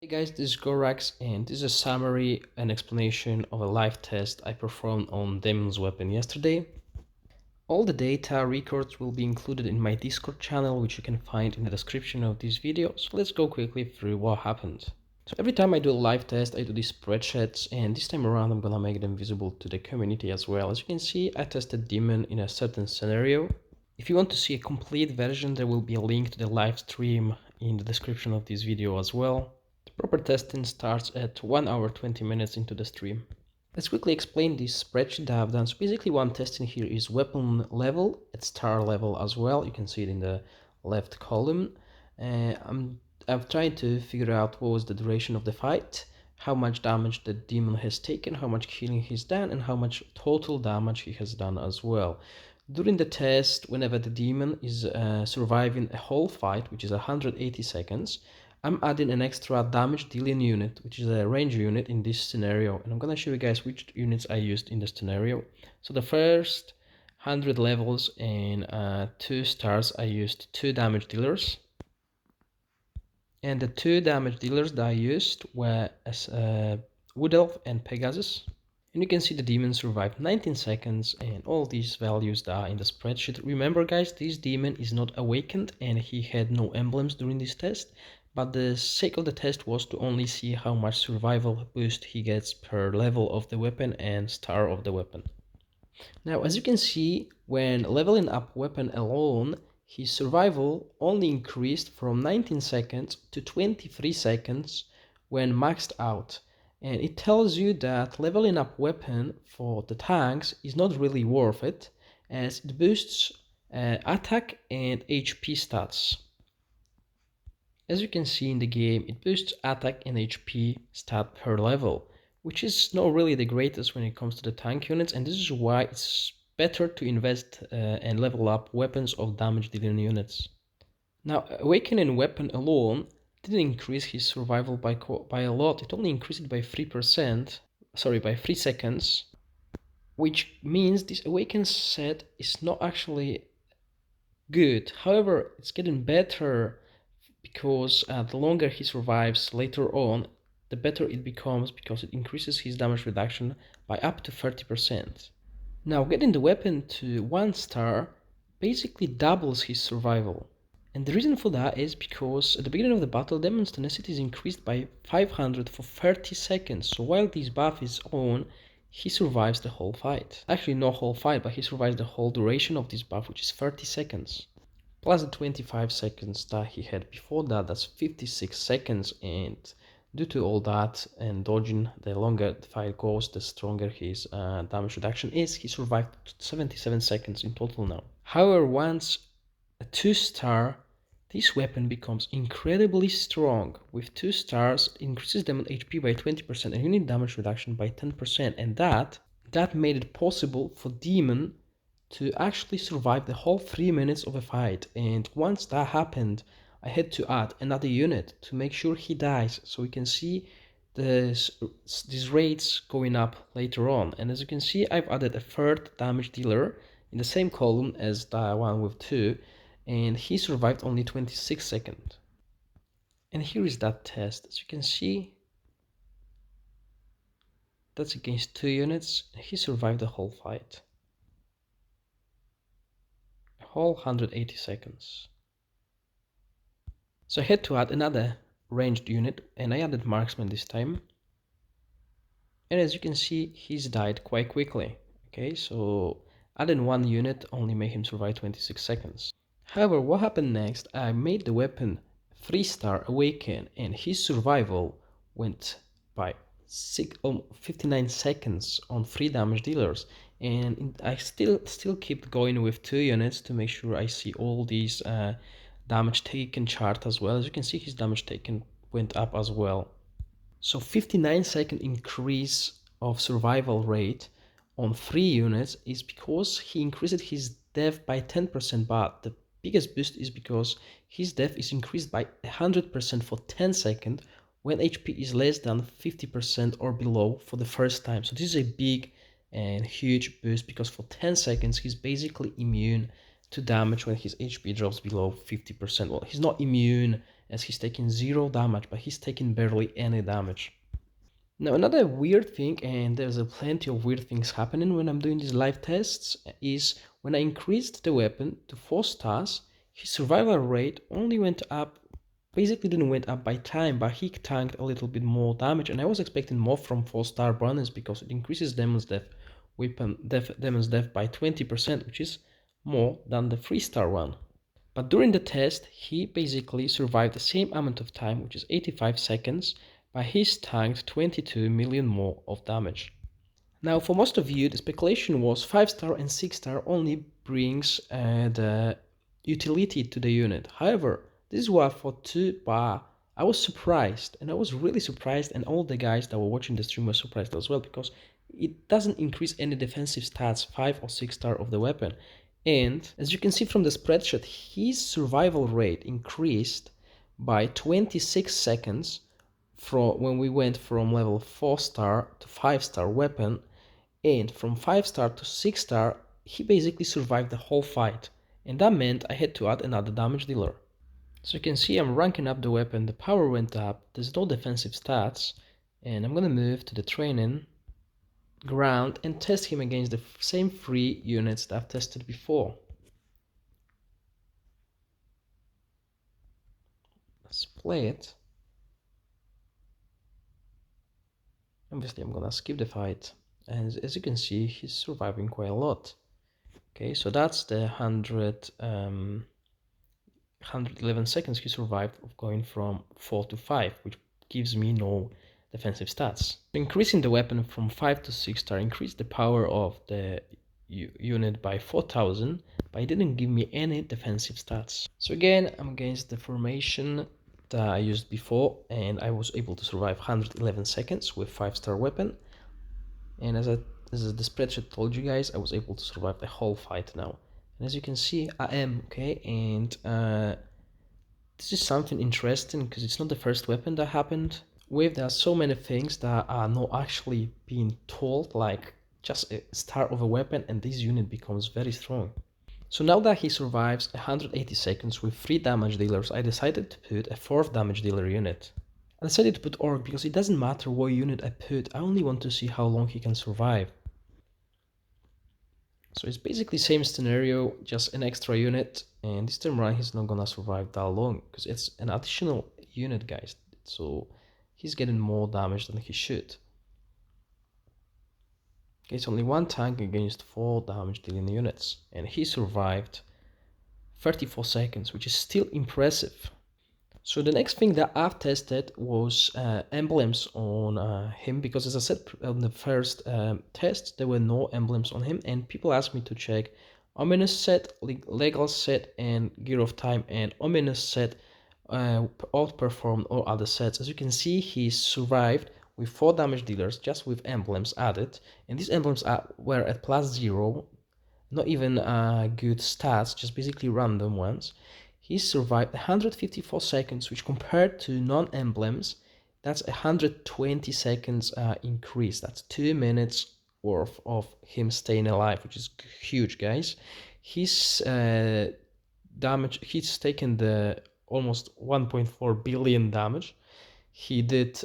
Hey guys, this is Gorax and this is a summary and explanation of a live test I performed on Demon's Weapon yesterday. All the data records will be included in my Discord channel, which you can find in the description of this video. So let's go quickly through what happened. So every time I do a live test, I do these spreadsheets, and this time around I'm gonna make them visible to the community as well. As you can see, I tested Demon in a certain scenario. If you want to see a complete version, there will be a link to the live stream in the description of this video as well. The proper testing starts at 1 hour 20 minutes into the stream. Let's quickly explain this spreadsheet that I've done. So basically what I'm testing here is weapon level at star level as well. You can see it in the left column. I'm trying to figure out what was the duration of the fight, how much damage the demon has taken, how much killing he's done, and how much total damage he has done as well. During the test, whenever the demon is surviving a whole fight, which is 180 seconds, I'm adding an extra damage dealing unit, which is a range unit in this scenario. And I'm going to show you guys which units I used in this scenario. So the first 100 levels and 2 stars, I used 2 damage dealers. And the 2 damage dealers that I used were Wood Elf and Pegasus. And you can see the demon survived 19 seconds and all these values that are in the spreadsheet. Remember guys, this demon is not awakened and he had no emblems during this test, but the sake of the test was to only see how much survival boost he gets per level of the weapon and star of the weapon. Now as you can see, when leveling up weapon alone, his survival only increased from 19 seconds to 23 seconds when maxed out. And it tells you that leveling up weapon for the tanks is not really worth it, as it boosts attack and HP stats. As you can see in the game, it boosts attack and HP stat per level, which is not really the greatest when it comes to the tank units, and this is why it's better to invest and level up weapons of damage dealing units. Now, awakening weapon alone didn't increase his survival by a lot. It only increased it by 3%, by 3 seconds, which means this awakened set is not actually good. However, it's getting better because the longer he survives later on, the better it becomes because it increases his damage reduction by up to 30%. Now, getting the weapon to 1 star basically doubles his survival. And the reason for that is because at the beginning of the battle, Demon's tenacity is increased by 500 for 30 seconds. So while this buff is on, he survives the whole fight. Actually, not whole fight, but he survives the whole duration of this buff, which is 30 seconds. Plus the 25 seconds that he had before that, that's 56 seconds. And due to all that and dodging, the longer the fight goes, the stronger his damage reduction is. He survived 77 seconds in total now. However, once a 2 star, this weapon becomes incredibly strong. With 2 stars, it increases them HP by 20% and unit damage reduction by 10%, and that made it possible for Demon to actually survive the whole 3 minutes of a fight. And once that happened, I had to add another unit to make sure he dies, so we can see these rates going up later on. And as you can see, I've added a 3rd damage dealer in the same column as the one with 2, and he survived only 26 seconds. And here is that test. As you can see, that's against 2 units. He survived the whole fight. A whole 180 seconds. So I had to add another ranged unit, and I added marksman this time. And as you can see, he's died quite quickly. Okay, so adding 1 unit only made him survive 26 seconds. However, what happened next, I made the weapon 3 star awaken, and his survival went by 59 seconds on 3 damage dealers. And I still keep going with 2 units to make sure I see all these damage taken chart as well. As you can see, his damage taken went up as well. So 59-second increase of survival rate on 3 units is because he increased his death by 10%, but the biggest boost is because his death is increased by 100% for 10 seconds when HP is less than 50% or below for the first time. So this is a big and huge boost because for 10 seconds he's basically immune to damage when his HP drops below 50%. Well, he's not immune as he's taking 0 damage, but he's taking barely any damage. Now another weird thing, and there's a plenty of weird things happening when I'm doing these live tests, is when I increased the weapon to 4 stars, his survival rate only went up, basically didn't went up by time, but he tanked a little bit more damage, and I was expecting more from 4-star bonus because it increases demon's death demon's death by 20%, which is more than the 3-star one. But during the test, he basically survived the same amount of time, which is 85 seconds, but he's tanked 22 million more of damage. Now, for most of you, the speculation was 5-star and 6-star only brings the utility to the unit. However, this is what for 2 bar, I was surprised, and I was really surprised, and all the guys that were watching the stream were surprised as well, because it doesn't increase any defensive stats, 5 or 6-star of the weapon. And as you can see from the spreadsheet, his survival rate increased by 26 seconds from when we went from level 4-star to 5-star weapon, and from 5-star to 6-star, he basically survived the whole fight, and that meant I had to add another damage dealer. So you can see I'm ranking up the weapon, the power went up, there's no defensive stats, and I'm gonna move to the training ground and test him against the same 3 units that I've tested before. Let's play it. Obviously I'm gonna skip the fight, and as you can see, he's surviving quite a lot. Okay, so that's the 111 seconds he survived of going from 4 to 5, which gives me no defensive stats. Increasing the weapon from 5 to 6-star increased the power of the unit by 4000, but it didn't give me any defensive stats. So again, I'm against the formation that I used before, and I was able to survive 111 seconds with 5-star weapon. And as the spreadsheet told you guys, I was able to survive the whole fight now. And as you can see, I am, okay, and this is something interesting because it's not the first weapon that happened with. There are so many things that are not actually being told, like just a start of a weapon and this unit becomes very strong. So now that he survives 180 seconds with 3 damage dealers, I decided to put a 4th damage dealer unit. I decided to put Orc because it doesn't matter what unit I put, I only want to see how long he can survive. So it's basically same scenario, just an extra unit, and this time around he's not gonna survive that long because it's an additional unit, guys, so he's getting more damage than he should. Okay, it's only 1 tank against 4 damage dealing units, and he survived 34 seconds, which is still impressive. So the next thing that I've tested was emblems on him, because as I said on the first test, there were no emblems on him, and people asked me to check ominous set, legal set, and gear of time, and ominous set outperformed all other sets. As you can see, he survived with 4 damage dealers just with emblems added, and these emblems were at +0, not even good stats, just basically random ones. He survived 154 seconds, which compared to non-emblems, that's 120 seconds increase. That's 2 minutes worth of him staying alive, which is huge, guys. His damage, he's taken the almost 1.4 billion damage. He did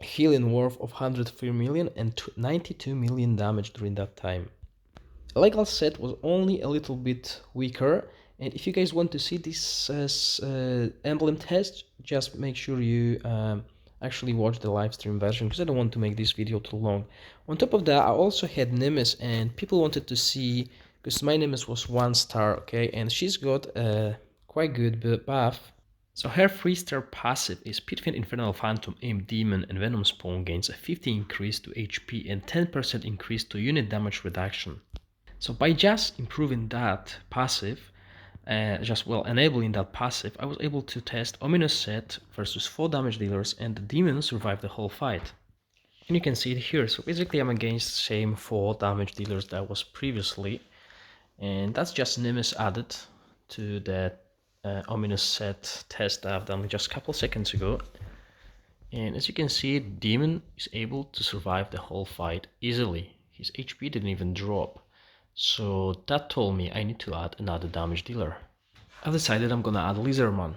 healing worth of 103 million and 92 million damage during that time. Legal set was only a little bit weaker, and if you guys want to see this emblem test, just make sure you actually watch the live stream version, because I don't want to make this video too long. On top of that, I also had Nymus, and people wanted to see, because my Nymus was 1-star, okay, and she's got a quite good buff. So her 3-star passive is Pitfin Infernal Phantom, Aim Demon, and Venom Spawn gains a 50 increase to HP and 10% increase to unit damage reduction. So by just improving that passive, enabling that passive, I was able to test Ominous Set versus 4 damage dealers, and the demon survived the whole fight. And you can see it here. So basically I'm against the same 4 damage dealers that was previously, and that's just Nymus added to the Ominous Set test that I've done just a couple seconds ago. And as you can see, demon is able to survive the whole fight easily. His HP didn't even drop. So that told me I need to add another damage dealer. I've decided I'm gonna add Lizardman.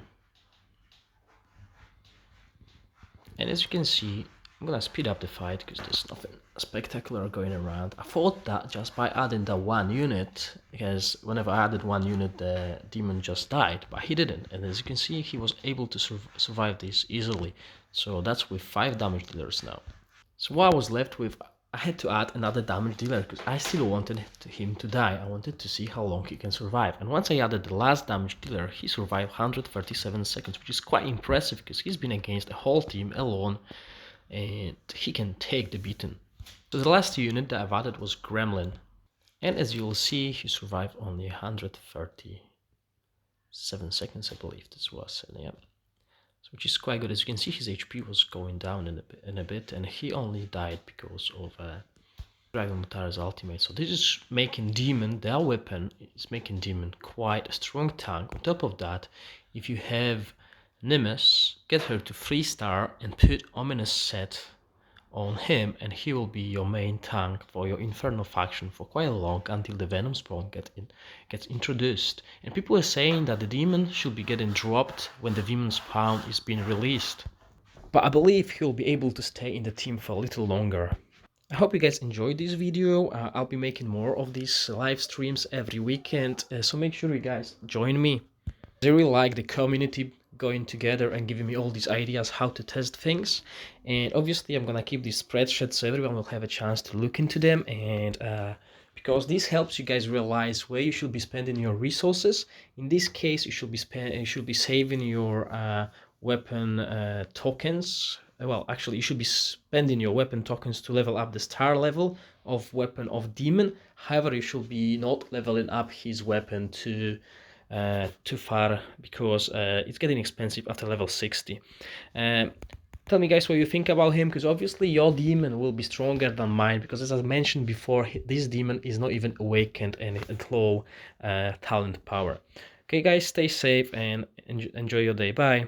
And as you can see, I'm gonna speed up the fight because there's nothing spectacular going around. I thought that just by adding the one unit, because whenever I added one unit, the demon just died, but he didn't. And as you can see, he was able to survive this easily. So that's with 5 damage dealers now. So what I was left with, I had to add another damage dealer because I still wanted him to die. I wanted to see how long he can survive. And once I added the last damage dealer, he survived 137 seconds, which is quite impressive because he's been against a whole team alone and he can take the beating. So the last unit that I've added was Gremlin. And as you'll see, he survived only 137 seconds, I believe this was. And yeah, which is quite good. As you can see, his HP was going down in a bit, and he only died because of Dragon Mutara's ultimate. So this is making Demon, their weapon, is making Demon quite a strong tank. On top of that, if you have Nymus, get her to 3-star and put Ominous Set on him, and he will be your main tank for your Inferno faction for quite long until the Venom Spawn gets introduced. And people are saying that the demon should be getting dropped when the Venom Spawn is being released. But I believe he'll be able to stay in the team for a little longer. I hope you guys enjoyed this video. I'll be making more of these live streams every weekend, so make sure you guys join me. I really like the community going together and giving me all these ideas how to test things, and obviously I'm gonna keep these spreadsheets so everyone will have a chance to look into them, and because this helps you guys realize where you should be spending your resources. In this case, you should be saving your weapon tokens. Well, actually, you should be spending your weapon tokens to level up the star level of weapon of demon. However, you should be not leveling up his weapon too far, because it's getting expensive after level 60. Tell me guys what you think about him, because obviously your demon will be stronger than mine, because as I mentioned before, this demon is not even awakened and at low talent power. Okay guys, stay safe and enjoy your day. Bye.